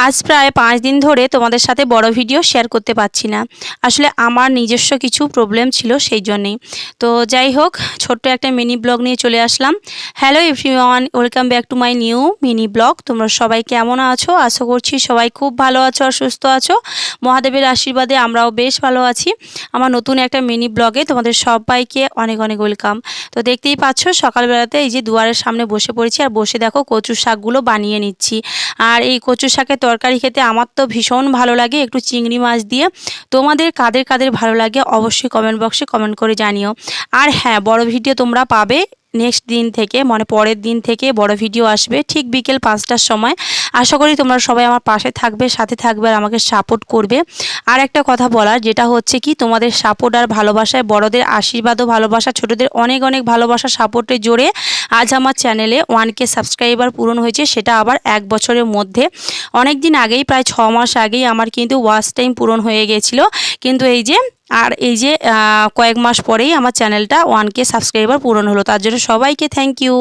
আজ প্রায় 5 দিন ধরে তোমাদের সাথে বড় ভিডিও শেয়ার করতে পারছি না। আসলে আমার নিজস্ব কিছু প্রবলেম ছিল সেই জন্যেই। তো যাই হোক, ছোট্ট একটা মিনি ব্লগ নিয়ে চলে আসলাম। Hello everyone, welcome back to my new mini blog. তোমরা সবাই কেমন আছো? আশা করছি সবাই খুব ভালো আছো আর সুস্থ আছো। মহাদেবের আশীর্বাদে আমরাও বেশ ভালো আছি। আমার নতুন একটা মিনি ব্লগে তোমাদের সবাইকে অনেক অনেক ওয়েলকাম। তো দেখতেই পাচ্ছ, সকালবেলাতে এই যে দুয়ারের সামনে বসে পড়েছি আর বসে দেখো কচু শাকগুলো বানিয়ে নিচ্ছি। আর এই কচু শাকের তরকারি খেতে আমার তো ভীষণ ভালো লাগে, একটু চিংড়ি মাছ দিয়ে। তোমাদের কাদের কাদের ভালো লাগে অবশ্যই কমেন্ট বক্সে কমেন্ট করে জানিও। আর হ্যাঁ, বড় ভিডিও তোমরা পাবে নেক্সট দিন থেকে, মানে পরের দিন থেকে বড় ভিডিও আসবে ঠিক বিকেল 5টার সময়। আশা করি তোমরা সবাই আমার পাশে থাকবে, সাথে থাকবে আর আমাকে সাপোর্ট করবে। আর একটা কথা বলার, যেটা হচ্ছে কি, তোমাদের সাপোর্ট আর ভালোবাসায়, বড়দের আশীর্বাদ ও ভালোবাসা, ছোটদের অনেক অনেক ভালোবাসা সাপোর্টে জোরে আজ আমার চ্যানেলে 1K সাবস্ক্রাইবার পূরণ হয়েছে, সেটা আবার 1 বছরের মধ্যে। অনেক দিন আগেই, প্রায় 6 মাস আগেই আমার কিন্তু ওয়াচ টাইম পূরণ হয়ে গেছিলো। কিন্তু এই যে কয়েক মাস পরেই আমার চ্যানেলটা 1K সাবস্ক্রাইবার পূরণ হলো। তার জন্য সবাইকে থ্যাংক ইউ।